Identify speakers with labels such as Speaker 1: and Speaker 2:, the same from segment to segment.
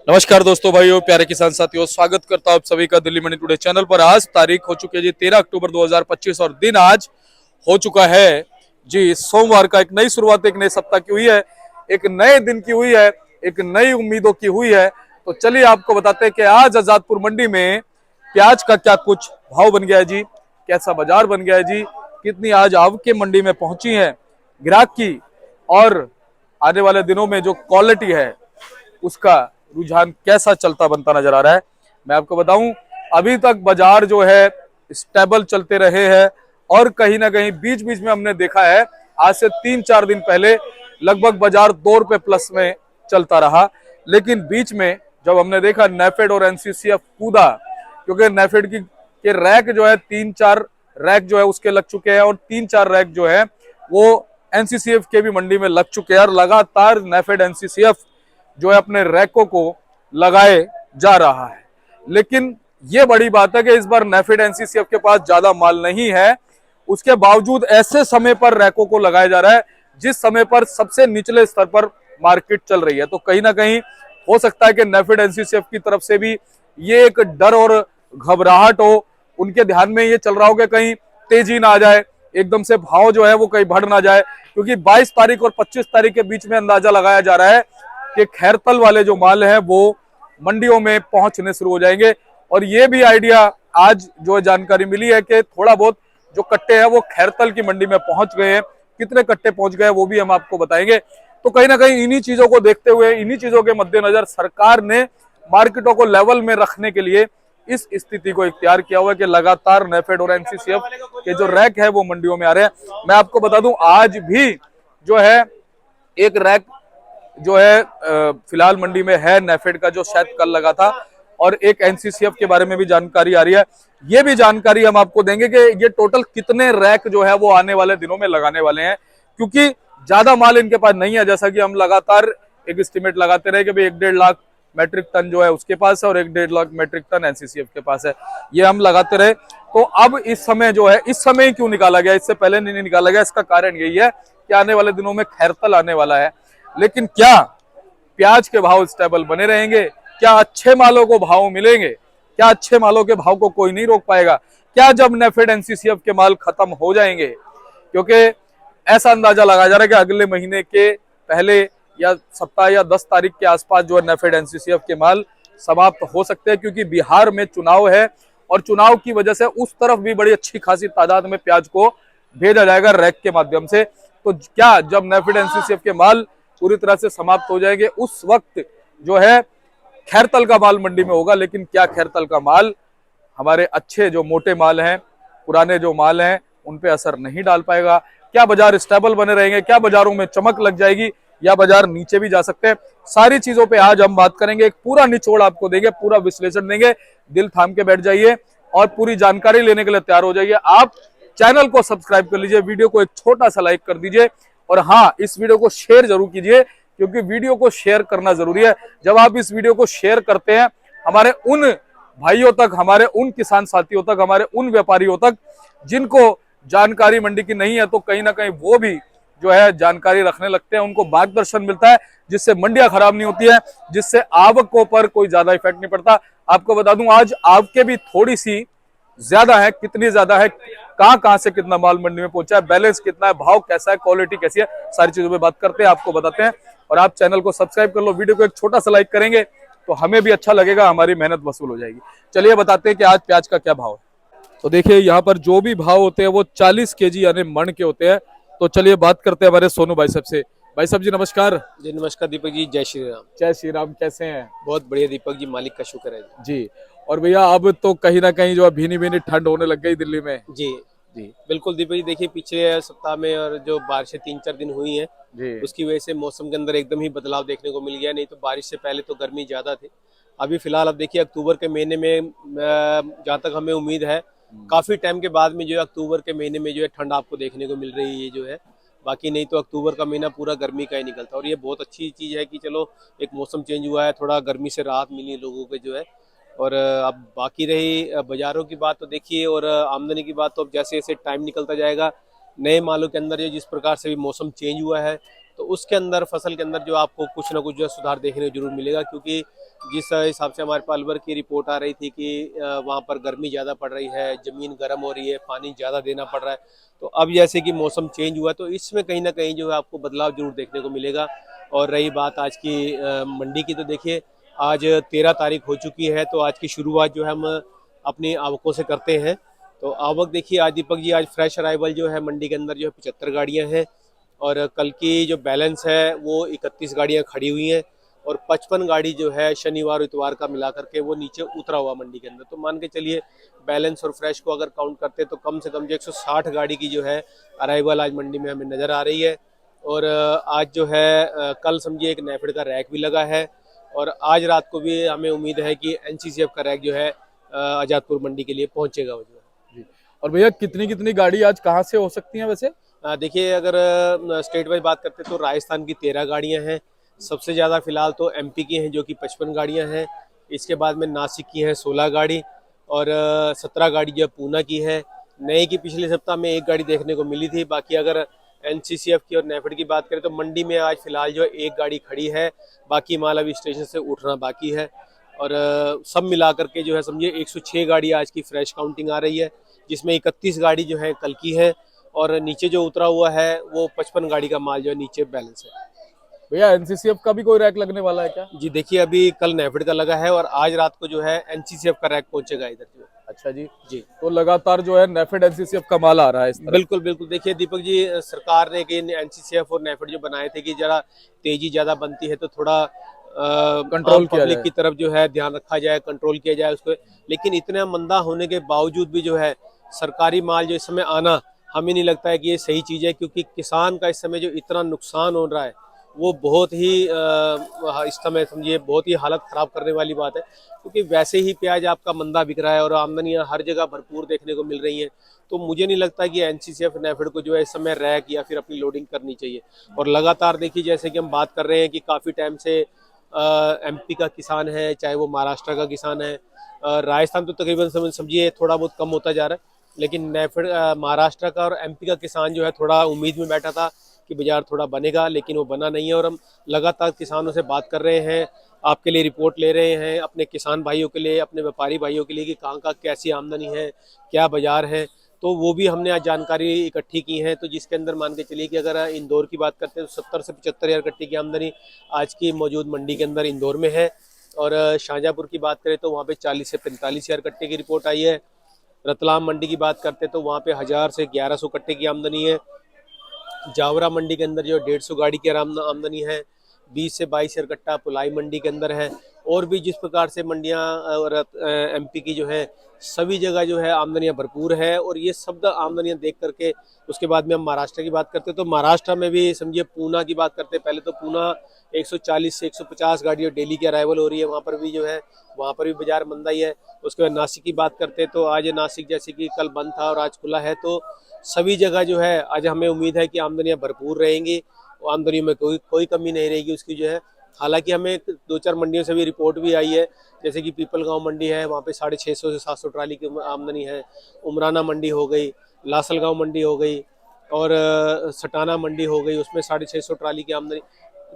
Speaker 1: नमस्कार दोस्तों, भाइयों, प्यारे किसान साथियों, स्वागत करता हूं आप सभी का दिल्ली मंडी टुडे चैनल पर। आज तारीख हो चुकी है जी 13 अक्टूबर 2025 और दिन आज हो चुका है जी सोमवार का। एक नई शुरुआत, एक नए सप्ताह की हुई है, एक नए दिन की हुई है, एक नई उम्मीदों की हुई है। तो चलिए आपको बताते हैं कि आज आजादपुर मंडी में प्याज का क्या कुछ भाव बन गया है जी, कैसा बाजार बन गया है जी, कितनी आज आवकें मंडी में पहुंची है ग्राहक की, और आने वाले दिनों में जो क्वालिटी है उसका रुझान कैसा चलता बनता नजर आ रहा है। मैं आपको बताऊं, अभी तक बाजार जो है स्टेबल चलते रहे हैं, और कहीं ना कहीं बीच बीच में हमने देखा है आज से 3-4 दिन पहले लगभग बाजार 2 रुपए प्लस में चलता रहा। लेकिन बीच में जब हमने देखा नेफेड और एनसीसीएफ कूदा, क्योंकि नेफेड की के रैक जो है 3-4 रैक जो है उसके लग चुके हैं, और 3-4 रैक जो है वो एनसीसीएफ के भी मंडी में लग चुके हैं, और लगातार नेफेड एनसीसीएफ जो है अपने रैकों को लगाए जा रहा है। लेकिन ये बड़ी बात है कि इस बार नेफेड एनसीसीएफ के पास ज्यादा माल नहीं है, उसके बावजूद ऐसे समय पर रैकों को लगाया जा रहा है जिस समय पर सबसे निचले स्तर पर मार्केट चल रही है। तो कहीं ना कहीं हो सकता है कि नेफेड एनसीसीएफ की तरफ से भी ये एक डर और घबराहट हो, उनके ध्यान में ये चल रहा हो कि कहीं तेजी ना आ जाए, एकदम से भाव जो है वो कहीं बढ़ ना जाए। क्योंकि 22 तारीख और 25 तारीख के बीच में अंदाजा लगाया जा रहा है कि खैरतल वाले जो माल है वो मंडियों में पहुंचने शुरू हो जाएंगे। और ये भी आइडिया आज जो जानकारी मिली है कि थोड़ा बहुत जो कट्टे हैं वो खैरतल की मंडी में पहुंच गए हैं। कितने कट्टे पहुंच गए वो भी हम आपको बताएंगे। तो कहीं ना कहीं इन्हीं चीजों को देखते हुए, इन्हीं चीजों के मद्देनजर सरकार ने मार्केटों को लेवल में रखने के लिए इस स्थिति को इख्तियार किया हुआ है कि लगातार नेफेड और एनसीसीएफ के जो रैक है वो मंडियों में आ रहे हैं। मैं आपको बता दूं, आज भी जो है एक रैक जो है फिलहाल मंडी में है नेफेड का, जो शायद कल लगा था, और एक एनसीसीएफ के बारे में भी जानकारी आ रही है। ये भी जानकारी हम आपको देंगे कि ये टोटल कितने रैक जो है वो आने वाले दिनों में लगाने वाले हैं, क्योंकि ज्यादा माल इनके पास नहीं है। जैसा कि हम लगातार एक एस्टिमेट लगाते रहे कि भाई 1-1.5 लाख मैट्रिक टन जो है उसके पास है, और 1-1.5 लाख मैट्रिक टन एनसीसीएफ के पास है, ये हम लगाते रहे। तो अब इस समय जो है, इस समय क्यों निकाला गया, इससे पहले नहीं निकाला गया, इसका कारण यही है कि आने वाले दिनों में खैरतल आने वाला है। लेकिन क्या प्याज के भाव स्टेबल बने रहेंगे? क्या अच्छे मालों को भाव मिलेंगे? क्या अच्छे मालों के भाव को कोई नहीं रोक पाएगा? क्या जब नेफेड एनसीसीएफ के माल खत्म हो जाएंगे, क्योंकि ऐसा अंदाजा लगाया जा रहा है कि अगले महीने के पहले या सप्ताह या 10 तारीख के आसपास जो है नेफेड एनसीसीएफ के माल समाप्त हो सकते हैं, क्योंकि बिहार में चुनाव है, और चुनाव की वजह से उस तरफ भी बड़ी अच्छी खासी तादाद में प्याज को भेजा जाएगा रैक के माध्यम से। तो क्या जब नेफेड एनसीसीएफ के माल पूरी तरह से समाप्त हो जाएंगे उस वक्त जो है खैरतल का माल मंडी में होगा। लेकिन क्या खैरतल का माल हमारे अच्छे जो मोटे माल हैं, पुराने जो माल हैं, उन पे असर नहीं डाल पाएगा? क्या बाजार स्टेबल बने रहेंगे? क्या बाजारों में चमक लग जाएगी, या बाजार नीचे भी जा सकते हैं? सारी चीजों पे आज हम बात करेंगे, एक पूरा निचोड़ आपको देंगे, पूरा विश्लेषण देंगे। दिल थाम के बैठ जाइए और पूरी जानकारी लेने के लिए तैयार हो जाइए। आप चैनल को सब्सक्राइब कर लीजिए, वीडियो को एक छोटा सा लाइक कर दीजिए, और हाँ, इस वीडियो को शेयर जरूर कीजिए, क्योंकि वीडियो को शेयर करना जरूरी है। जब आप इस वीडियो को शेयर करते हैं, हमारे उन भाइयों तक, हमारे उन किसान साथियों तक, हमारे उन व्यापारियों तक जिनको जानकारी मंडी की नहीं है, तो कहीं ना कहीं वो भी जो है जानकारी रखने लगते हैं, उनको मार्गदर्शन मिलता है, जिससे मंडियां खराब नहीं होती है, जिससे आवकों पर कोई ज्यादा इफेक्ट नहीं पड़ता। आपको बता दूं, आज आवकें भी थोड़ी सी ज्यादा है। कितनी ज्यादा है, कहां से कितना माल मंडी में पहुंचा है, बैलेंस कितना है, भाव कैसा है, क्वालिटी कैसी है, सारी चीजों पे बात करते हैं, आपको बताते हैं। और आप चैनल को सब्सक्राइब कर लो, वीडियो को एक छोटा सा लाइक करेंगे तो हमें भी अच्छा लगेगा, हमारी मेहनत वसूल हो जाएगी। चलिए बताते हैं कि आज प्याज का क्या भाव है। तो देखिए, यहाँ पर जो भी भाव होते हैं वो 40 केजी यानी मण के होते हैं। तो चलिए बात करते हैं हमारे सोनू भाई साहब से। भाई साहब जी नमस्कार।
Speaker 2: जी नमस्कार दीपक जी, जय श्री राम।
Speaker 1: जय श्री राम, कैसे हैं?
Speaker 2: बहुत बढ़िया दीपक जी, मालिक का शुक्र है
Speaker 1: जी। और भैया अब तो कहीं ना कहीं जो है भीनी भीनी ठंड होने लग गई दिल्ली में।
Speaker 2: जी। जी बिल्कुल दीपक जी, देखिए पिछले सप्ताह में और जो बारिशें 3-4 दिन हुई हैं
Speaker 1: जी,
Speaker 2: उसकी वजह से मौसम के अंदर एकदम ही बदलाव देखने को मिल गया। नहीं तो बारिश से पहले तो गर्मी ज्यादा थी। अभी फिलहाल अब देखिए अक्टूबर के महीने में जहाँ तक हमें उम्मीद है, काफी टाइम के बाद में जो है अक्टूबर के महीने में जो है ठंड आपको देखने को मिल रही है जो है। बाकी नहीं तो अक्टूबर का महीना पूरा गर्मी का ही निकलता है, और ये बहुत अच्छी चीज है कि चलो एक मौसम चेंज हुआ है, थोड़ा गर्मी से राहत मिली लोगों को जो है। और अब बाकी रही बाजारों की बात, तो देखिए और आमदनी की बात, तो अब जैसे जैसे टाइम निकलता जाएगा, नए मालों के अंदर जो जिस प्रकार से भी मौसम चेंज हुआ है, तो उसके अंदर फसल के अंदर जो आपको कुछ ना कुछ जो है सुधार देखने को जरूर मिलेगा। क्योंकि जिस हिसाब से हमारे पास अलवर की रिपोर्ट आ रही थी कि वहाँ पर गर्मी ज़्यादा पड़ रही है, ज़मीन गर्म हो रही है, पानी ज़्यादा देना पड़ रहा है, तो अब जैसे कि मौसम चेंज हुआ तो इसमें कहीं ना कहीं जो है आपको बदलाव जरूर देखने को मिलेगा। और रही बात आज की मंडी की, तो देखिए आज 13 तारीख हो चुकी है, तो आज की शुरुआत जो है हम अपनी आवकों से करते हैं। तो आवक देखिए आज दीपक जी, आज फ्रेश अराइवल जो है मंडी के अंदर जो है 75 गाड़ियाँ हैं, और कल की जो बैलेंस है वो 31 गाड़ियाँ खड़ी हुई हैं, और 55 गाड़ी जो है शनिवार और इतवार का मिला करके वो नीचे उतरा हुआ मंडी के अंदर। तो मान के चलिए बैलेंस और फ्रेश को अगर काउंट करते तो कम से कम जो 160 गाड़ी की जो है अराइवल आज मंडी में हमें नज़र आ रही है। और आज जो है कल समझिए एक नेफेड का रैक भी लगा है, और आज रात को भी हमें उम्मीद है कि एनसीसीएफ का रैक जो है आजादपुर मंडी के लिए पहुंचेगा वो जो है।
Speaker 1: जी। और भैया कितनी कितनी गाड़ी आज कहाँ से हो सकती हैं वैसे?
Speaker 2: देखिए अगर स्टेट वाइज बात करते तो राजस्थान की 13 गाड़ियां हैं, सबसे ज़्यादा फिलहाल तो एमपी की हैं जो कि 55 गाड़ियां हैं। इसके बाद में नासिक की हैं 16 गाड़ी, और 17 गाड़ी जो पूना की है। नए की पिछले सप्ताह में एक गाड़ी देखने को मिली थी। बाकी अगर एनसीसीएफ की और नेफेड की बात करें तो मंडी में आज फिलहाल जो एक गाड़ी खड़ी है, बाकी माल अभी स्टेशन से उठना बाकी है। और सब मिला करके जो है समझिए 106 गाड़ी आज की फ्रेश काउंटिंग आ रही है, जिसमें 31 गाड़ी जो है कल की है, और नीचे जो उतरा हुआ है वो 55 गाड़ी का माल जो है नीचे बैलेंस है।
Speaker 1: भैया एनसीसीएफ का भी कोई रैक लगने वाला है क्या?
Speaker 2: जी देखिए अभी कल नेफेड का लगा है, और आज रात को जो है एनसीसीएफ का रैक पहुंचेगा इधर जो।
Speaker 1: अच्छा जी।
Speaker 2: जी
Speaker 1: तो लगातार जो है नेफेड एनसीसीएफ का माल आ रहा है इस तरह।
Speaker 2: बिल्कुल बिल्कुल। देखिए दीपक जी, सरकार ने कि एनसीसीएफ और नेफेड जो बनाए थे कि जरा तेजी ज्यादा बनती है तो थोड़ा
Speaker 1: कंट्रोल किया
Speaker 2: पब्लिक
Speaker 1: जाए।
Speaker 2: की तरफ जो है ध्यान रखा जाए, कंट्रोल किया जाए उसको। लेकिन इतना मंदा होने के बावजूद भी जो है सरकारी माल जो इस समय आना, हमें नहीं लगता है कि ये सही चीज़ है, क्योंकि किसान का इस समय जो इतना नुकसान हो रहा है वो बहुत ही इस समय समझिए बहुत ही हालत ख़राब करने वाली बात है। क्योंकि वैसे ही प्याज आपका मंदा बिक रहा है और आमदनियाँ हर जगह भरपूर देखने को मिल रही हैं, तो मुझे नहीं लगता कि एनसीसीएफ नेफेड को जो है इस समय रैक या फिर अपनी लोडिंग करनी चाहिए। और लगातार देखिए जैसे कि हम बात कर रहे हैं कि काफ़ी टाइम से एमपी का किसान है, चाहे वो महाराष्ट्र का किसान है, राजस्थान तो तकरीबन समझिए थोड़ा बहुत कम होता जा रहा है, लेकिन नेफेड महाराष्ट्र का और एमपी का किसान जो है थोड़ा उम्मीद में बैठा था कि बाजार थोड़ा बनेगा, लेकिन वो बना नहीं है। और हम लगातार किसानों से बात कर रहे हैं, आपके लिए रिपोर्ट ले रहे हैं, अपने किसान भाइयों के लिए, अपने व्यापारी भाइयों के लिए कि कहाँ का कैसी आमदनी है, क्या बाजार है, तो वो भी हमने आज जानकारी इकट्ठी की है। तो जिसके अंदर मान के चलिए कि अगर इंदौर की बात करते हैं तो 70 से 75 हज़ार कट्टे की आमदनी आज की मौजूद मंडी के अंदर इंदौर में है। और शाहजहाँपुर की बात करें तो वहाँ पे 40 से 45 हज़ार कट्टे की रिपोर्ट आई है। रतलाम मंडी की बात करते हैं तो वहाँ पे 1000 से 1100 कट्टे की आमदनी है। जावरा मंडी के अंदर जो 150 गाड़ी की आमदनी है। 20 से 22 हज़ार कट्टा पुलाई मंडी के अंदर है। और भी जिस प्रकार से मंडियां और एमपी की जो है सभी जगह जो है आमदनियां भरपूर है। और ये सब आमदनियां देख करके उसके बाद में हम महाराष्ट्र की बात करते हैं तो महाराष्ट्र में भी समझिए पूना की बात करते हैं। पहले तो पूना 140 से 150 गाड़ियां डेली की अराइवल हो रही है, वहाँ पर भी जो है वहाँ पर भी बाजार मंदा ही है। उसके बाद नासिक की बात करते हैं तो आज नासिक जैसे कि कल बंद था और आज खुला है, तो सभी जगह जो है आज हमें उम्मीद है कि आमदनियां भरपूर रहेंगी, आमदनी में कोई कमी नहीं रहेगी उसकी जो है। हालांकि हमें 2-4 मंडियों से भी रिपोर्ट भी आई है, जैसे कि पीपल गांव मंडी है, वहाँ पे 650 से 700 ट्राली की आमदनी है। उमराना मंडी हो गई, लासलगांव मंडी हो गई, और सटाना मंडी हो गई, उसमें 650 ट्राली की आमदनी,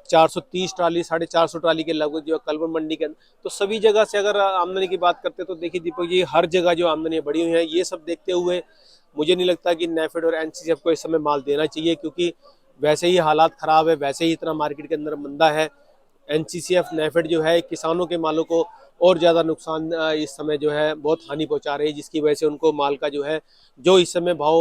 Speaker 2: 430 ट्राली 450 ट्राली के लगभग जो कलवर मंडी के अंदर। तो सभी जगह से अगर आमदनी की बात करते हैं तो देखिए दीपक जी, हर जगह जो आमदनी बढ़ी हुई है, ये सब देखते हुए मुझे नहीं लगता कि नेफेड और एनसीसीएफ को इस समय माल देना चाहिए, क्योंकि वैसे ही हालात ख़राब है, वैसे ही इतना मार्केट के अंदर मंदा है। एनसीसीएफ नेफेड जो है किसानों के मालों को और ज़्यादा नुकसान इस समय जो है बहुत हानि पहुंचा रही है, जिसकी वजह से उनको माल का जो है जो इस समय भाव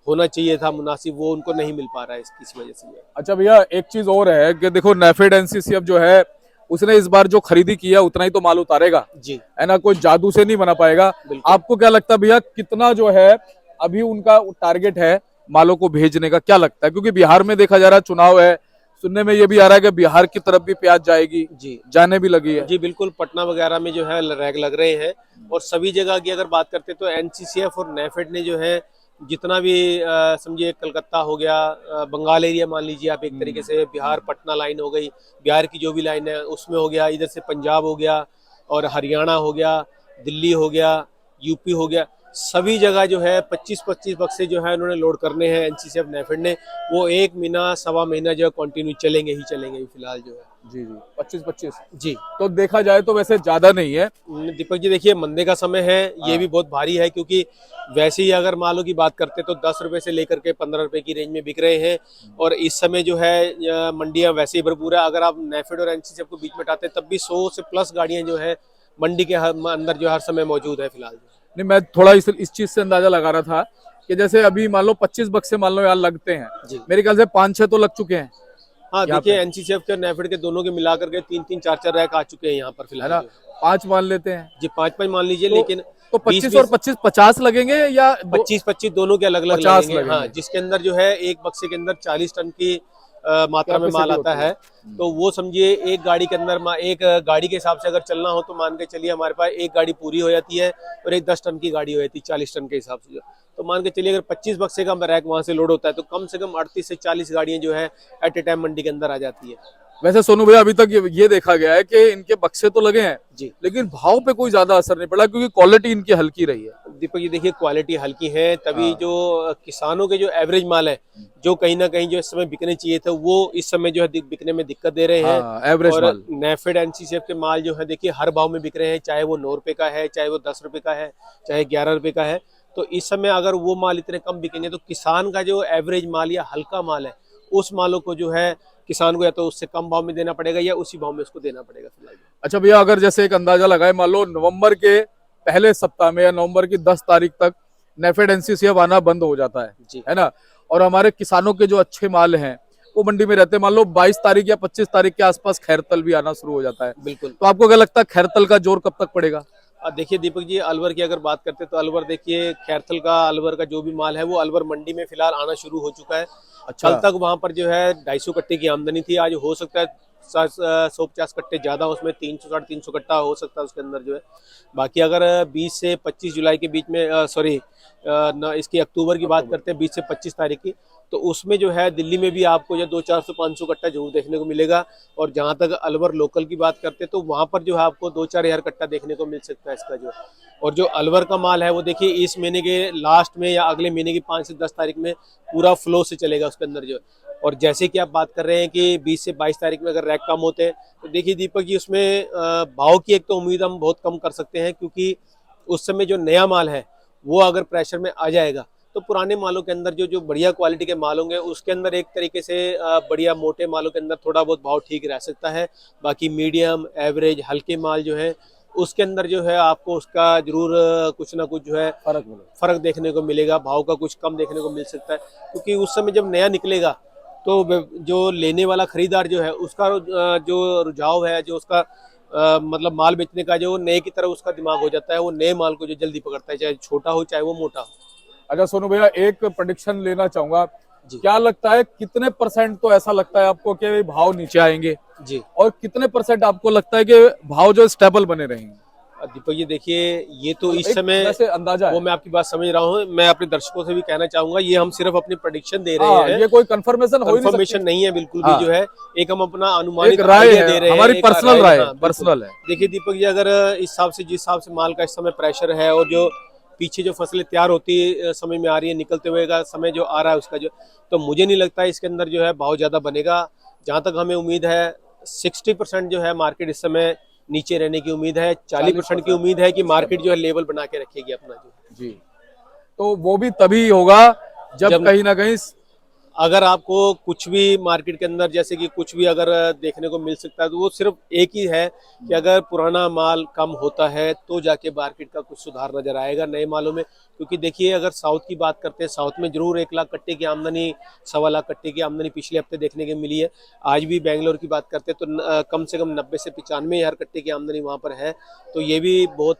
Speaker 2: होना चाहिए था मुनासिब, वो उनको नहीं मिल पा रहा है इस वजह से।
Speaker 1: अच्छा भैया, एक चीज और है कि देखो नेफेड एनसीसीएफ जो है उसने इस बार जो खरीदी किया उतना ही तो माल उतारेगा
Speaker 2: जी,
Speaker 1: है ना, कोई जादू से नहीं बना पाएगा। आपको क्या लगता है भैया, कितना जो है अभी उनका टारगेट है मालों को भेजने का, क्या लगता है? क्योंकि बिहार में देखा जा रहा है चुनाव है, सुनने में ये भी आ रहा है कि बिहार की तरफ भी प्याज जाएगी,
Speaker 2: जी
Speaker 1: जाने भी लगी है।
Speaker 2: जी बिल्कुल, पटना वगैरह में जो है रैग लग रहे हैं। और सभी जगह की अगर बात करते तो एनसीसीएफ और नेफेड ने जो है जितना भी समझिए कलकत्ता हो गया, बंगाल एरिया मान लीजिए आप एक तरीके से, बिहार पटना लाइन हो गई, बिहार की जो भी लाइन है उसमें हो गया, इधर से पंजाब हो गया और हरियाणा हो गया, दिल्ली हो गया, यूपी हो गया, सभी जगह जो है 25-25 बक्से जो है उन्होंने लोड करने हैं एनसीसीएफ नेफेड ने। वो 1 महीना 1.25 महीना जो है कंटिन्यू चलेंगे ही चलेंगे फिलहाल जो है।
Speaker 1: जी जी, 25-25।
Speaker 2: जी।
Speaker 1: तो देखा जाए तो वैसे ज्यादा नहीं है।
Speaker 2: दीपक जी देखिए, मंदे का समय है, ये
Speaker 1: हाँ।
Speaker 2: भी बहुत भारी है, क्योंकि वैसे ही अगर मालों की बात करते तो 10 रुपए से लेकर के 15 रुपए की रेंज में बिक रहे हैं। और इस समय जो है मंडियां वैसे ही भरपूर है। अगर आप नेफेड और एनसीसीएफ को बीच में हटाते हैं तब भी 100 से प्लस गाड़ियां जो है मंडी के अंदर जो हर समय मौजूद है फिलहाल।
Speaker 1: नहीं, मैं थोड़ा इस चीज से अंदाजा लगा रहा था कि जैसे अभी मान लो 25 बक्से मान लो यार लगते हैं,
Speaker 2: जी।
Speaker 1: मेरे ख्याल से 5-6 तो लग चुके हैं
Speaker 2: हाँ
Speaker 1: यहाँ
Speaker 2: देखिए,
Speaker 1: पे,
Speaker 2: एनसीसीएफ के और नेफेड के दोनों के मिलाकर के 3-3 4-4 रैक आ चुके हैं यहाँ पर
Speaker 1: है
Speaker 2: फिलहाल
Speaker 1: ना।
Speaker 2: जो।
Speaker 1: 5 मान लेते हैं
Speaker 2: जी, 5-5 मान लीजिए,
Speaker 1: तो
Speaker 2: लेकिन
Speaker 1: तो
Speaker 2: 20
Speaker 1: 25 और 25 50 लगेंगे या दो
Speaker 2: 25-25 दोनों के अलग अलग
Speaker 1: 50
Speaker 2: लगेंगे। हाँ,
Speaker 1: लगेंगे।
Speaker 2: जिसके अंदर जो है एक बक्से के अंदर 40 टन की मात्रा में माल
Speaker 1: कैपेसिटी
Speaker 2: आता
Speaker 1: होती है।
Speaker 2: है। तो वो समझिए एक गाड़ी के अंदर एक गाड़ी के हिसाब से अगर चलना हो तो मान के चलिए हमारे पास एक गाड़ी पूरी हो जाती है और एक 10 टन की गाड़ी हो जाती है 40 टन के हिसाब से। जो तो मान के चलिए अगर 25 बक्से का रैक वहां से लोड होता है तो कम से कम 38 से 40 गाड़ियां जो है एट ए टाइम मंडी के अंदर आ जाती है।
Speaker 1: वैसे सोनू भैया अभी तक ये देखा गया है कि इनके बक्से तो लगे हैं,
Speaker 2: जी।
Speaker 1: लेकिन भाव पे कोई ज्यादा असर नहीं पड़ा क्योंकि क्वालिटी इनकी हल्की रही है।
Speaker 2: दीपक जी देखिए, क्वालिटी हल्की है, तभी
Speaker 1: हाँ।
Speaker 2: जो किसानों के जो एवरेज माल है, जो कहीं ना कहीं जो इस समय बिकने चाहिए थे, वो इस समय जो है बिकने में दिक्कत दे रहे हैं।
Speaker 1: हाँ, एवरेज
Speaker 2: और
Speaker 1: माल।
Speaker 2: नेफेड एनसीसीएफ के माल जो है देखिए हर भाव में बिक रहे हैं, चाहे वो 9 रुपए का है, चाहे वो 10 रुपए का है, चाहे 11 रुपए का है। तो इस समय अगर वो माल इतने कम बिकेंगे तो किसान का जो एवरेज माल या हल्का माल है, उस मालों को जो है किसान को या तो उससे कम भाव में देना पड़ेगा या उसी भाव में उसको देना पड़ेगा फिलहाल।
Speaker 1: अच्छा भैया, अगर जैसे एक अंदाजा लगाए, मान लो नवंबर के पहले सप्ताह में या नवंबर की 10 तारीख तक नेफेड एनसीसीएफ आना बंद हो जाता
Speaker 2: जी।
Speaker 1: है ना, और हमारे किसानों के जो अच्छे माल हैं वो मंडी में रहते हैं, मान लो 22 तारीख या 25 तारीख के आसपास खैरतल भी आना शुरू हो जाता है,
Speaker 2: बिल्कुल।
Speaker 1: तो आपको क्या लगता है खैरतल का जोर कब तक पड़ेगा?
Speaker 2: देखिए दीपक जी, अलवर की अगर बात करते हैं तो अलवर देखिए, खैरथल का अलवर का जो भी माल है वो अलवर मंडी में फिलहाल आना शुरू हो चुका है।
Speaker 1: अच्छा।
Speaker 2: कल तक वहां पर जो है 250 कट्टे की आमदनी थी, आज हो सकता है 150 कट्टे ज्यादा, उसमें 300-350 कट्टा हो सकता है उसके अंदर जो है। बाकी अगर 20 से 25 जुलाई के बीच में सॉरी इसकी अक्टूबर की बात करते हैं 20 से 25 तारीख की, तो उसमें जो है दिल्ली में भी आपको जो 200-400-500 कट्टा जरूर देखने को मिलेगा। और जहां तक अलवर लोकल की बात करते हैं तो वहां पर जो है आपको 2-4 हजार कट्टा देखने को मिल सकता है इसका जो। और जो अलवर का माल है वो देखिए इस महीने के लास्ट में या अगले महीने की 5 से 10 तारीख में पूरा फ्लो से चलेगा उसके अंदर जो। और जैसे कि आप बात कर रहे हैं कि 20 से 22 तारीख में अगर रैक कम होते हैं तो देखिए दीपक जी, उसमें भाव की एक तो उम्मीद हम बहुत कम कर सकते हैं, क्योंकि उस समय जो नया माल है वो अगर प्रेशर में आ जाएगा तो पुराने मालों के अंदर जो जो बढ़िया क्वालिटी के माल होंगे उसके अंदर एक तरीके से बढ़िया मोटे मालों के अंदर थोड़ा बहुत भाव ठीक रह सकता है। बाकी मीडियम एवरेज हल्के माल जो है उसके अंदर जो है आपको उसका जरूर कुछ ना कुछ जो है फर्क देखने को मिलेगा, भाव का कुछ कम देखने को मिल सकता है। क्योंकि उस समय जब नया निकलेगा तो जो लेने वाला खरीदार जो है उसका जो रुझाव है, जो उसका मतलब माल बेचने का जो नए की तरफ उसका दिमाग हो जाता है, वो नए माल को जो जल्दी पकड़ता है, चाहे छोटा हो चाहे वो मोटा हो।
Speaker 1: अच्छा सोनू भैया, एक प्रेडिक्शन लेना चाहूंगा,
Speaker 2: जी।
Speaker 1: क्या लगता है कितने परसेंट तो ऐसा लगता है आपको कि भाव नीचे आएंगे,
Speaker 2: जी।
Speaker 1: और कितने परसेंट आपको लगता है कि भाव जो स्टेबल बने रहेंगे?
Speaker 2: दीपक जी देखिए, ये तो इस
Speaker 1: एक
Speaker 2: समय
Speaker 1: वैसे अंदाजा है।
Speaker 2: वो मैं आपकी बात समझ रहा हूँ, मैं अपने दर्शकों से भी कहना चाहूंगा ये हम सिर्फ अपनी प्रेडिक्शन दे रहे
Speaker 1: हाँ,
Speaker 2: हैं,
Speaker 1: ये कोई कंफर्मेशन हो ही नहीं
Speaker 2: कंफर्मेशन
Speaker 1: सकती।
Speaker 2: नहीं है बिल्कुल
Speaker 1: हाँ।
Speaker 2: भी जो है, एक हम अपना
Speaker 1: एक
Speaker 2: अनुमानित
Speaker 1: राय
Speaker 2: आइडिया
Speaker 1: है,
Speaker 2: दे रहे हैं,
Speaker 1: हमारी
Speaker 2: एक
Speaker 1: पर्सनल राय,
Speaker 2: हाँ, बिल्कुल।
Speaker 1: पर्सनल है।
Speaker 2: देखिए दीपक जी, अगर इस हिसाब से जिस हिसाब से माल का इस समय प्रेशर है और जो पीछे जो फसलें तैयार होती समय में आ रही है, निकलते हुए का समय जो आ रहा है उसका जो, तो मुझे नहीं लगता इसके अंदर जो है भाव ज्यादा बनेगा। जहां तक हमें उम्मीद है 60% जो है मार्केट इस समय नीचे रहने की उम्मीद है, 40% की उम्मीद है कि मार्केट जो है लेवल बना के रखेगी अपना जो।
Speaker 1: जी, तो वो भी तभी होगा जब कहीं ना कहीं
Speaker 2: अगर आपको कुछ भी मार्केट के अंदर जैसे कि कुछ भी अगर देखने को मिल सकता है तो वो सिर्फ एक ही है कि अगर पुराना माल कम होता है तो जाके मार्केट का कुछ सुधार नजर आएगा नए मालों में। क्योंकि देखिए, अगर साउथ की बात करते हैं, साउथ में जरूर 1 लाख कट्टे की आमदनी, 1.25 लाख कट्टे की आमदनी पिछले हफ्ते देखने को मिली है। आज भी बेंगलोर की बात करते हैं तो कम से कम 90 से 95 हजार कट्टे की आमदनी वहां पर है। तो ये भी बहुत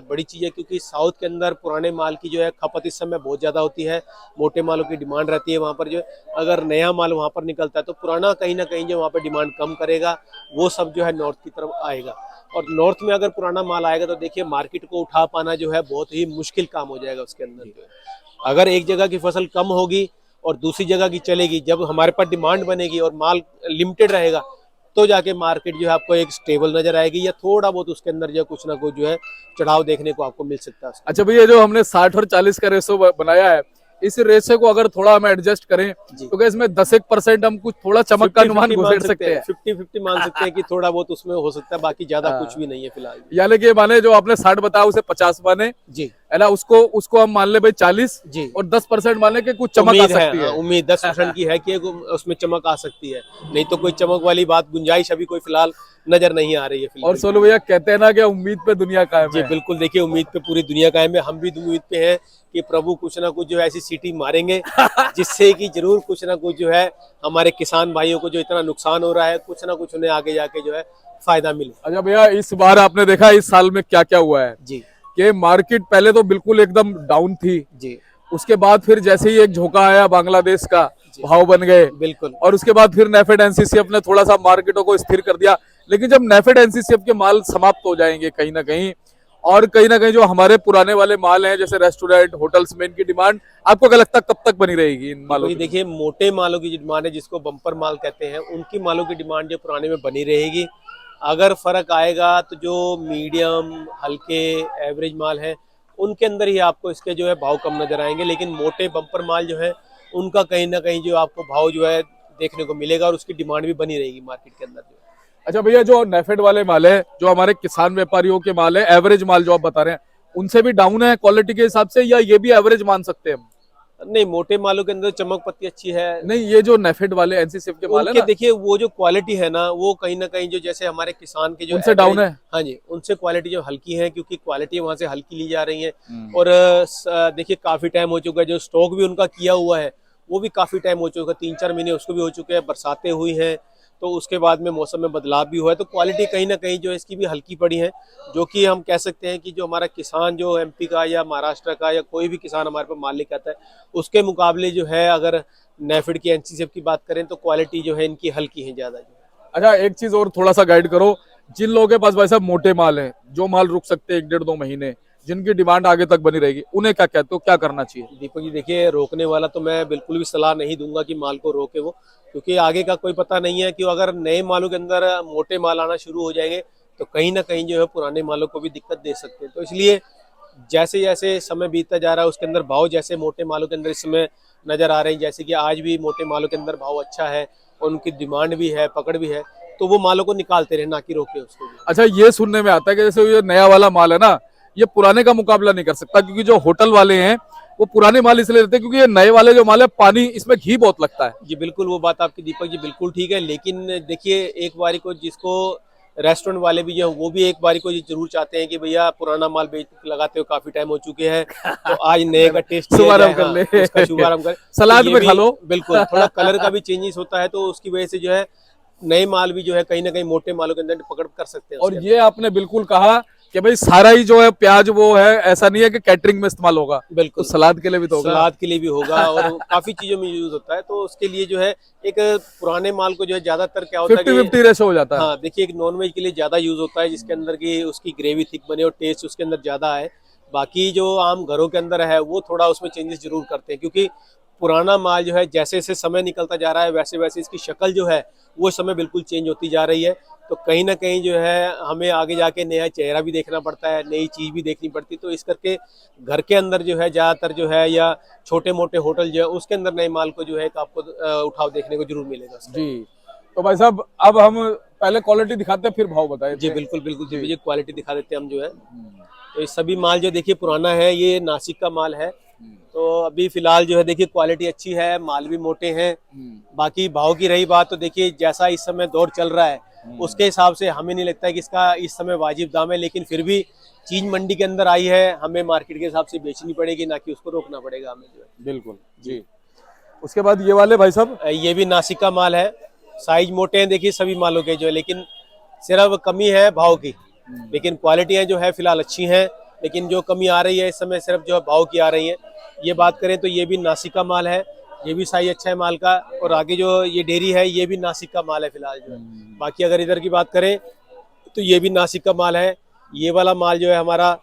Speaker 2: बड़ी चीज है, क्योंकि साउथ के अंदर पुराने माल की जो है खपत इस समय बहुत ज्यादा होती है, मोटे मालों की डिमांड रहती है वहां पर। जो अगर नया माल वहां पर निकलता है तो पुराना कहीं ना कहीं जो वहां पर डिमांड कम करेगा, वो सब जो है नॉर्थ की तरफ आएगा। और नॉर्थ में अगर पुराना माल आएगा तो देखिए मार्केट को उठा पाना जो है बहुत ही मुश्किल काम हो जाएगा उसके अंदर। अगर एक जगह की फसल कम होगी और दूसरी जगह की चलेगी, जब हमारे पास डिमांड बनेगी और माल लिमिटेड रहेगा तो जाके मार्केट जो है आपको एक स्टेबल नजर आएगी, या थोड़ा बहुत उसके अंदर जो कुछ ना कुछ जो है चढ़ाव देखने को आपको मिल सकता है।
Speaker 1: अच्छा भैया, जो हमने 60 और 40 का रेशो बनाया है, इस रेशे को अगर थोड़ा हम एडजस्ट करें
Speaker 2: जी।
Speaker 1: तो क्या इसमें 10% हम कुछ थोड़ा चमक का अनुमान घुसेड़ सकते हैं?
Speaker 2: 50-50 मान सकते हैं कि थोड़ा बहुत उसमें हो सकता है, बाकी ज्यादा कुछ भी नहीं है फिलहाल।
Speaker 1: यानी कि माने जो आपने 60 बताया उसे 50 माने,
Speaker 2: जी
Speaker 1: है ना, उसको उसको हम मान ले भाई 40
Speaker 2: जी,
Speaker 1: और 10% माने कि कुछ चमक आ
Speaker 2: उम्मीद है,
Speaker 1: सकती है।
Speaker 2: उम्मीद 10% की है कि उसमें चमक आ सकती है, नहीं तो कोई चमक वाली बात गुंजाइश अभी कोई फिलहाल नजर नहीं आ रही है
Speaker 1: और
Speaker 2: फिलहाल।
Speaker 1: सोनू भैया कहते हैं ना कि उम्मीद पे दुनिया कायम
Speaker 2: जी
Speaker 1: है।
Speaker 2: बिल्कुल, देखिए उम्मीद पे पूरी दुनिया कायम है, हम भी उम्मीद पे हैं कि प्रभु कुछ ना कुछ जो है ऐसी सीटी मारेंगे जिससे कि जरूर कुछ ना कुछ जो है हमारे किसान भाइयों को जो इतना नुकसान हो रहा है, कुछ ना कुछ उन्हें आगे जाके जो है फायदा मिले।
Speaker 1: अच्छा भैया, इस बार आपने देखा इस साल में क्या क्या हुआ है
Speaker 2: जी
Speaker 1: कि मार्केट पहले तो बिल्कुल एकदम डाउन थी,
Speaker 2: जी
Speaker 1: उसके बाद फिर जैसे ही एक झोंका आया बांग्लादेश का,
Speaker 2: जी,
Speaker 1: भाव बन गए,
Speaker 2: बिल्कुल
Speaker 1: और उसके बाद फिर नेफेड एनसीसीएफ ने थोड़ा सा मार्केटों को स्थिर कर दिया। लेकिन जब नेफेड एनसीसीएफ के माल समाप्त हो जाएंगे कहीं ना कहीं, और कहीं ना कहीं जो हमारे पुराने वाले माल हैं जैसे रेस्टोरेंट होटल्स में, इनकी डिमांड आपको क्या लगता है कब तक बनी रहेगी इन मालों
Speaker 2: वही
Speaker 1: की?
Speaker 2: देखिए, मोटे मालों की जो डिमांड है जिसको बम्पर माल कहते हैं, उनकी मालों की डिमांड जो पुराने में बनी रहेगी। अगर फर्क आएगा तो जो मीडियम हल्के एवरेज माल है उनके अंदर ही आपको इसके जो है भाव कम नजर आएंगे, लेकिन मोटे बम्पर माल जो है उनका कहीं ना कहीं जो आपको भाव जो है देखने को मिलेगा और उसकी डिमांड भी बनी रहेगी मार्केट के अंदर जो है।
Speaker 1: अच्छा भैया, जो नेफेड वाले माल है, जो हमारे किसान व्यापारियों के माल है, एवरेज माल जो आप बता रहे हैं, उनसे भी डाउन है क्वालिटी के हिसाब से, या ये भी एवरेज मान सकते हैं हम?
Speaker 2: नहीं, मोटे मालों के अंदर चमक पत्ती अच्छी है।
Speaker 1: नहीं, ये जो नेफेड वाले एनसीसीएफ के माल है
Speaker 2: उनके
Speaker 1: ना,
Speaker 2: देखिए वो जो क्वालिटी है ना, वो कहीं ना कहीं जो जैसे हमारे किसान के जो
Speaker 1: उनसे डाउन
Speaker 2: average-
Speaker 1: है।
Speaker 2: हाँ जी, उनसे क्वालिटी जो हल्की है, क्योंकि क्वालिटी वहां से हल्की ली जा रही है।
Speaker 1: हम्म।
Speaker 2: और देखिए काफी टाइम हो चुका है, जो स्टॉक भी उनका किया हुआ है वो भी काफी टाइम हो चुका है, 3-4 महीने उसको भी हो चुके हैं, बरसातें हुई हैं तो उसके बाद में मौसम में बदलाव भी हुआ है, तो क्वालिटी कहीं ना कहीं जो है इसकी भी हल्की पड़ी है। जो कि हम कह सकते हैं कि जो हमारा किसान जो एमपी का या महाराष्ट्र का या कोई भी किसान हमारे पास माल लेकर आता है, उसके मुकाबले जो है अगर नेफेड की एनसीसीएफ की बात करें तो क्वालिटी जो है इनकी हल्की है ज्यादा जो है।
Speaker 1: अच्छा, एक चीज और थोड़ा सा गाइड करो, जिन लोगों के पास भाई साहब मोटे माल है, जो माल रुक सकते हैं 1-1.5-2 महीने, जिनकी डिमांड आगे तक बनी रहेगी, उन्हें क्या कहते हो, क्या करना चाहिए?
Speaker 2: दीपक जी देखिए, रोकने वाला तो मैं बिल्कुल भी सलाह नहीं दूंगा कि माल को रोके वो, क्योंकि आगे का कोई पता नहीं है कि अगर नए मालों के अंदर मोटे माल आना शुरू हो जाएंगे तो कहीं ना कहीं जो है पुराने मालों को भी दिक्कत दे सकते हैं। तो इसलिए जैसे जैसे समय बीतता जा रहा है उसके अंदर भाव जैसे मोटे मालों के अंदर इस समय नजर आ रहे हैं, जैसे कि आज भी मोटे मालों के अंदर भाव अच्छा है और उनकी डिमांड भी है, पकड़ भी है, तो वो मालों को निकालते रहे, ना कि रोके उसको भी।
Speaker 1: अच्छा, ये सुनने में आता है कि जैसे ये नया वाला माल है ना, ये पुराने का मुकाबला नहीं कर सकता, क्योंकि जो होटल वाले हैं वो पुराने माल इसलिए लेते हैं क्योंकि ये नए वाले जो माल है, पानी इसमें घी बहुत लगता है।
Speaker 2: जी बिल्कुल, वो बात आपकी दीपक जी बिल्कुल ठीक है, लेकिन देखिए एक बारी को जिसको रेस्टोरेंट वाले भी जो है वो भी एक बारी को ये जरूर चाहते हैं कि भैया पुराना माल बेच लगाते हो काफी टाइम हो चुके हैं, तो आज नए का टेस्ट किया जाए,
Speaker 1: शुभारंभ कर
Speaker 2: हाँ,
Speaker 1: ले।
Speaker 2: उसका शुभारंभ करें।
Speaker 1: सलाद
Speaker 2: तो ये
Speaker 1: में
Speaker 2: भी
Speaker 1: खा लो।
Speaker 2: बिल्कुल, थोड़ा कलर का भी चेंजेस होता है, तो उसकी वजह से जो है नए माल भी जो है कहीं ना कहीं मोटे मालों के अंदर पकड़ कर सकते हैं
Speaker 1: और
Speaker 2: उसके
Speaker 1: ये आपने बिल्कुल कहा कि भाई सारा ही जो है प्याज वो है, ऐसा नहीं है कि कैटरिंग में इस्तेमाल होगा,
Speaker 2: अंदर। बिल्कुल,
Speaker 1: तो सलाद के लिए भी तो होगा।
Speaker 2: सलाद के लिए भी होगा और काफी चीजों में यूज होता है, तो उसके लिए जो है एक पुराने माल को जो है ज्यादातर क्या होता है
Speaker 1: 50-50
Speaker 2: कि
Speaker 1: रेशो हो जाता है।
Speaker 2: हाँ देखिए, एक नॉनवेज के लिए ज्यादा यूज होता है जिसके अंदर की उसकी ग्रेवी थिक बने और टेस्ट उसके अंदर ज्यादा है। बाकी जो आम घरों के अंदर है वो थोड़ा उसमें चेंजेस जरूर करते हैं, क्योंकि पुराना माल जो है जैसे जैसे समय निकलता जा रहा है वैसे वैसे इसकी शक्ल जो है वो समय बिल्कुल चेंज होती जा रही है, तो कहीं ना कहीं जो है हमें आगे जाके नया चेहरा भी देखना पड़ता है, नई चीज भी देखनी पड़ती है, तो इस करके घर के अंदर जो है ज्यादातर जो है या छोटे मोटे होटल जो है उसके अंदर नए माल को जो है एक आपको उठाव देखने को जरूर मिलेगा उसका।
Speaker 1: जी, तो भाई साहब अब हम पहले क्वालिटी दिखाते हैं फिर भाव बताए
Speaker 2: जी
Speaker 1: थे।
Speaker 2: बिल्कुल बिल्कुल जी, मुझे क्वालिटी दिखा देते हैं हम जो है। तो ये सभी माल जो देखिए पुराना है, ये नासिक का माल है, तो अभी फिलहाल जो है देखिए क्वालिटी अच्छी है, माल भी मोटे हैं। बाकी भाव की रही बात तो देखिए जैसा इस समय दौर चल रहा है उसके हिसाब से हमें नहीं लगता है कि इसका इस समय वाजिब दाम है, लेकिन फिर भी चीज मंडी के अंदर आई है, हमें मार्केट के हिसाब से बेचनी पड़ेगी, ना कि उसको रोकना पड़ेगा हमें जो है।
Speaker 1: बिल्कुल जी। उसके बाद ये वाले भाई साहब,
Speaker 2: ये भी नासिक का माल है, साइज मोटे हैं देखिए सभी मालों के जो है, लेकिन सिर्फ कमी है भाव की, लेकिन क्वालिटियां जो है फिलहाल अच्छी हैं, लेकिन जो कमी आ रही है इस समय सिर्फ जो है भाव की आ रही है। ये बात करें तो ये भी नासिक का माल है, ये भी साइज अच्छा है माल का, और आगे जो ये डेयरी है ये भी नासिक का माल है फिलहाल जो है। बाकी अगर इधर की बात करें तो ये भी नासिक का माल है। ये वाला माल जो है हमारा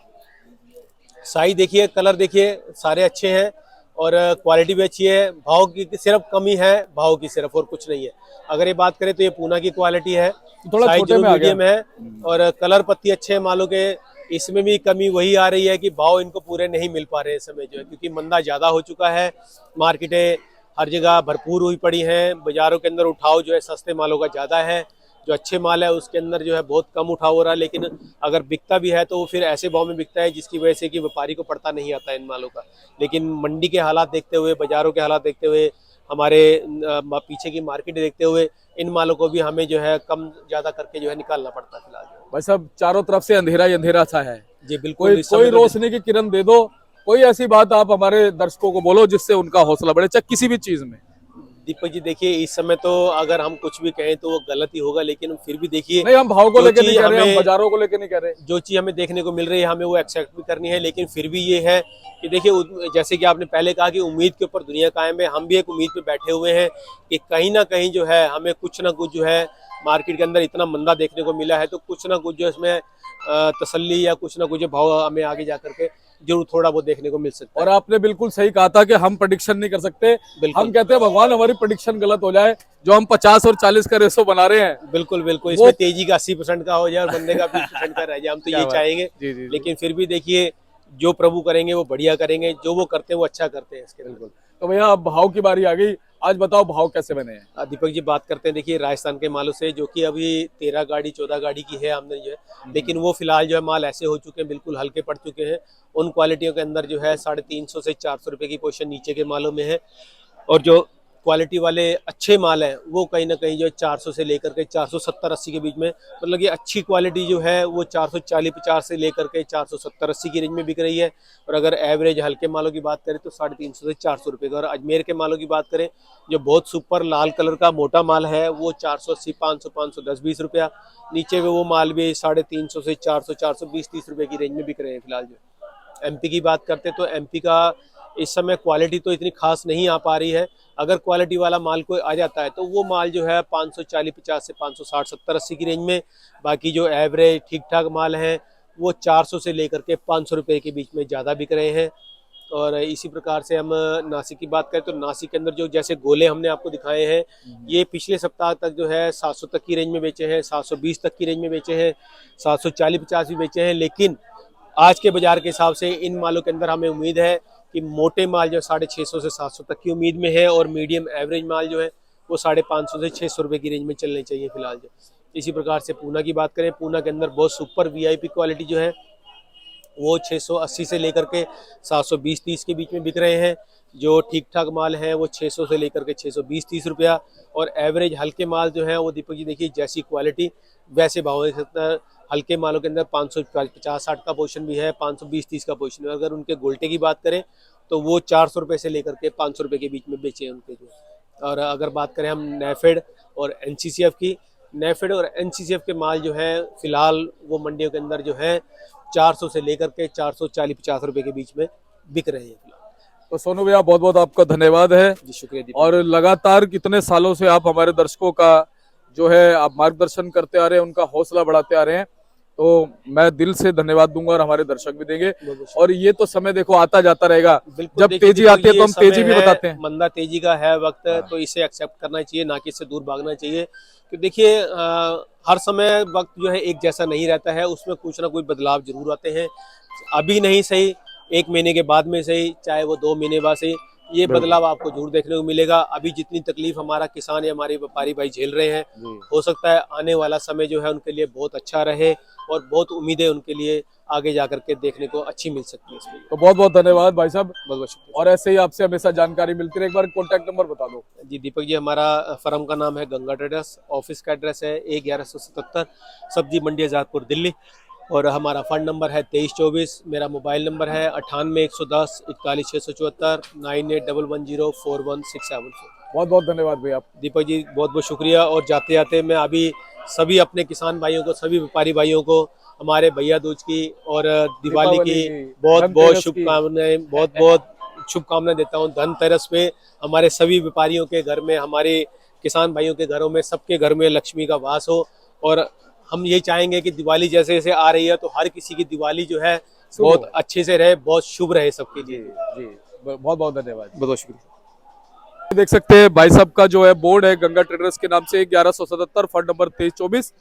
Speaker 2: साइज देखिए, कलर देखिए, सारे अच्छे हैं और क्वालिटी भी अच्छी है। भाव की सिर्फ कमी है, भाव की सिर्फ, और कुछ नहीं है। अगर ये बात करें तो ये पूना की क्वालिटी है,
Speaker 1: थोड़ा
Speaker 2: साइज
Speaker 1: छोटे में आ गया।
Speaker 2: मीडियम है और कलर पत्ती अच्छे हैं मालों के, इसमें भी कमी वही आ रही है कि भाव इनको पूरे नहीं मिल पा रहे हैं इस समय जो है, क्योंकि मंदा ज़्यादा हो चुका है। मार्केटें हर जगह भरपूर हुई पड़ी हैं, बाज़ारों के अंदर उठाव जो है सस्ते मालों का ज़्यादा है, जो अच्छे माल है उसके अंदर जो है बहुत कम उठाव हो रहा है। लेकिन अगर बिकता भी है तो वो फिर ऐसे भाव में बिकता है जिसकी वजह से कि व्यापारी को पड़ता नहीं आता है इन मालों का। लेकिन मंडी के हालात देखते हुए, बाज़ारों के हालात देखते हुए, हमारे पीछे की मार्केट देखते हुए, इन मालों को भी हमें जो है कम ज़्यादा करके जो है निकालना पड़ता है फिलहाल।
Speaker 1: भाई साहब चारों तरफ से अंधेरा ही अंधेरा सा है,
Speaker 2: जी बिल्कुल,
Speaker 1: कोई
Speaker 2: इस समय
Speaker 1: कोई
Speaker 2: तो
Speaker 1: रोशनी की किरण दे दो, कोई ऐसी बात आप हमारे दर्शकों को बोलो जिससे उनका हौसला बढ़े, चाहे किसी भी चीज में।
Speaker 2: दीपक जी देखिए, इस समय तो अगर हम कुछ भी कहें तो वो गलत ही होगा, लेकिन फिर भी देखिए
Speaker 1: नहीं, हम भाव को
Speaker 2: जो
Speaker 1: लेकर नहीं
Speaker 2: चीज
Speaker 1: कह रहे, हम
Speaker 2: हमें
Speaker 1: बाजारों को लेकर नहीं कह रहे।
Speaker 2: जो चीज हमें देखने को मिल रही है हमें वो एक्सेप्ट भी करनी है। लेकिन फिर भी ये है कि देखिए जैसे कि आपने पहले कहा कि उम्मीद के ऊपर दुनिया कायम है, हम भी एक उम्मीद पे बैठे हुए हैं कि कहीं ना कहीं जो है हमें कुछ ना कुछ जो है मार्केट के अंदर इतना मंदा देखने को मिला है तो कुछ ना कुछ जो इसमें तसल्ली या कुछ ना कुछ जो भाव हमें आगे जा करके जरूर थोड़ा बहुत देखने को मिल सकता
Speaker 1: और आपने बिल्कुल सही कहा था कि हम प्रेडिक्शन नहीं कर सकते।
Speaker 2: बिल्कुल।
Speaker 1: हम कहते हैं भगवान हमारी प्रेडिक्शन गलत हो जाए, जो हम 50 और 40 का रेशो बना रहे हैं।
Speaker 2: है। बिल्कुल बिल्कुल,
Speaker 1: वो
Speaker 2: इसमें तेजी का 80% का हो जाए और बंदे का 20% का रह जाए, हम तो
Speaker 1: क्या
Speaker 2: ये
Speaker 1: बात।
Speaker 2: चाहेंगे।
Speaker 1: जी जी जी।
Speaker 2: लेकिन फिर भी देखिए जो प्रभु करेंगे वो बढ़िया करेंगे, जो वो करते हैं वो अच्छा करते हैं इसके अंदर।
Speaker 1: बिल्कुल। तो भैया अब भाव की बारी आ गई, आज बताओ भाव कैसे बने हैं।
Speaker 2: दीपक जी बात करते हैं देखिए राजस्थान के मालों से, जो कि अभी 13 गाड़ी 14 गाड़ी की है आमदनी जो है, लेकिन वो फिलहाल जो है माल ऐसे हो चुके हैं, बिल्कुल हल्के पड़ चुके हैं। उन क्वालिटियों के अंदर जो है 350 से 400 रुपए की पोजीशन नीचे के मालों में है, और जो क्वालिटी वाले अच्छे माल हैं वो कहीं ना कहीं जो है 400 से लेकर के 470-80 के बीच में, मतलब ये अच्छी क्वालिटी जो है वो 440-50 से लेकर के 470-80 की रेंज में बिक रही है। और अगर एवरेज हल्के मालों की बात करें तो 350 से 400 रुपये का। और अजमेर के मालों की बात करें जो बहुत सुपर लाल कलर का मोटा माल है वो 480, 500, 510-20 रुपया। नीचे में वो माल भी 350 से 400, 420-30 रुपये की रेंज में बिक रहे हैं फिलहाल। जो एमपी की बात करते हैं तो एमपी का इस समय क्वालिटी तो इतनी खास नहीं आ पा रही है। अगर क्वालिटी वाला माल कोई आ जाता है तो वो माल जो है 540-50 से 560, 70, 80 की रेंज में। बाकी जो एवरेज ठीक ठाक माल है वो 400 से लेकर के 500 रुपये के बीच में ज़्यादा बिक रहे हैं। और इसी प्रकार से हम नासिक की बात करें तो नासिक के अंदर जो जैसे गोले हमने आपको दिखाए हैं, ये पिछले सप्ताह तक जो है 700 तक की रेंज में बेचे हैं, 720 तक की रेंज में बेचे हैं, 740-50 भी बेचे हैं। लेकिन आज के बाजार के हिसाब से इन मालों के अंदर हमें उम्मीद है कि मोटे माल जो 650 से 700 तक की उम्मीद में है, और मीडियम एवरेज माल जो है वो 550 से 600 रुपये की रेंज में चलने चाहिए फिलहाल। जो इसी प्रकार से पूना की बात करें, पूना के अंदर बहुत सुपर वीआईपी क्वालिटी जो है वो 680 से लेकर के 720-30 के बीच में बिक रहे हैं। जो ठीक ठाक माल है वो 600 से लेकर के 620-30 रुपया। और एवरेज हल्के माल जो है वो दीपक जी देखिए जैसी क्वालिटी वैसे भाव है। हल्के मालों के अंदर 550-60 का पोजीशन भी है, 520-30 का पोजीशन है। अगर उनके गोल्टे की बात करें तो वो 400 रुपये से लेकर के 500 रुपये के बीच में बेचे हैं उनके जो। और अगर बात करें हम नेफेड और एनसीसीएफ की, नेफेड और एनसीसीएफ के माल जो है फिलहाल वो मंडियों के अंदर जो है 400 से लेकर के 440-50 रुपए के बीच में बिक रहे हैं फिलहाल।
Speaker 1: तो सोनू भैया बहुत बहुत आपका धन्यवाद है।
Speaker 2: जी शुक्रिया दीपक।
Speaker 1: और लगातार कितने सालों से आप हमारे दर्शकों का जो है आप मार्गदर्शन करते आ रहे हैं, उनका हौसला बढ़ाते आ रहे हैं, तो मैं दिल से धन्यवाद दूंगा और हमारे दर्शक भी देंगे। और ये तो समय देखो आता जाता रहेगा, जब तेजी आती है तो हम तेजी भी बताते हैं।
Speaker 2: मंदा तेजी का है वक्त, तो इसे एक्सेप्ट करना चाहिए, ना कि इससे दूर भागना चाहिए। तो देखिए हर समय वक्त जो है एक जैसा नहीं रहता है, उसमें कुछ ना कुछ बदलाव जरूर आते हैं। अभी नहीं सही, 1 महीने के बाद में सही, चाहे वो 2 महीने बाद सही, ये बदलाव आपको जरूर देखने को मिलेगा। अभी जितनी तकलीफ हमारा किसान या हमारे व्यापारी भाई झेल रहे हैं, हो सकता है आने वाला समय जो है उनके लिए बहुत अच्छा रहे, और बहुत उम्मीदें उनके लिए आगे जाकर के देखने को अच्छी मिल सकती है इसमें।
Speaker 1: तो बहुत बहुत धन्यवाद भाई साहब,
Speaker 2: बहुत बहुत शुक्रिया।
Speaker 1: और ऐसे ही आपसे हमेशा जानकारी मिलती रहे। एक बार कॉन्टैक्ट नंबर बता दो।
Speaker 2: जी दीपक जी, हमारा फर्म का नाम है गंगा ट्रेडर्स, ऑफिस का एड्रेस है 1177 सब्जी मंडी आजादपुर दिल्ली, और हमारा फंड नंबर है 2324। मेरा मोबाइल नंबर है 98-110 41-674, 98-110-41674।
Speaker 1: बहुत बहुत धन्यवाद भैया।
Speaker 2: दीपक जी बहुत बहुत शुक्रिया। और जाते जाते मैं अभी सभी अपने किसान भाइयों को, सभी व्यापारी भाइयों को हमारे भैया दूज की और दिवाली की बहुत बहुत शुभकामनाएं, बहुत बहुत शुभकामनाएं देता हूं। धनतेरस पे हमारे सभी व्यापारियों के घर में, हमारे किसान भाइयों के घरों में, सबके घर में लक्ष्मी का वास हो। और हम ये चाहेंगे कि दिवाली जैसे जैसे आ रही है तो हर किसी की दिवाली जो है बहुत अच्छे से रहे, बहुत शुभ रहे सबके लिए।
Speaker 1: जी बहुत बहुत धन्यवाद,
Speaker 2: बहुत बहुत शुक्रिया।
Speaker 1: देख सकते हैं भाई साहब का जो है बोर्ड है गंगा ट्रेडर्स के नाम से 1177 फंड नंबर 2324।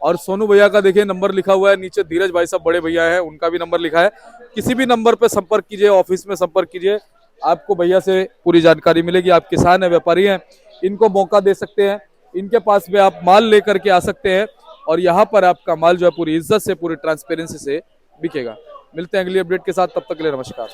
Speaker 1: और सोनू भैया का देखिए नंबर लिखा हुआ है नीचे, धीरज भाई साहब बड़े भैया हैं उनका भी नंबर लिखा है। किसी भी नंबर पे संपर्क कीजिए, ऑफिस में संपर्क कीजिए, आपको भैया से पूरी जानकारी मिलेगी। आप किसान हैं, व्यापारी हैं, इनको मौका दे सकते हैं, इनके पास में आप माल लेकर के आ सकते हैं और यहाँ पर आपका माल जो है पूरी इज्जत से, पूरी ट्रांसपेरेंसी से बिकेगा। मिलते हैं अगली अपडेट के साथ, तब तक के लिए नमस्कार।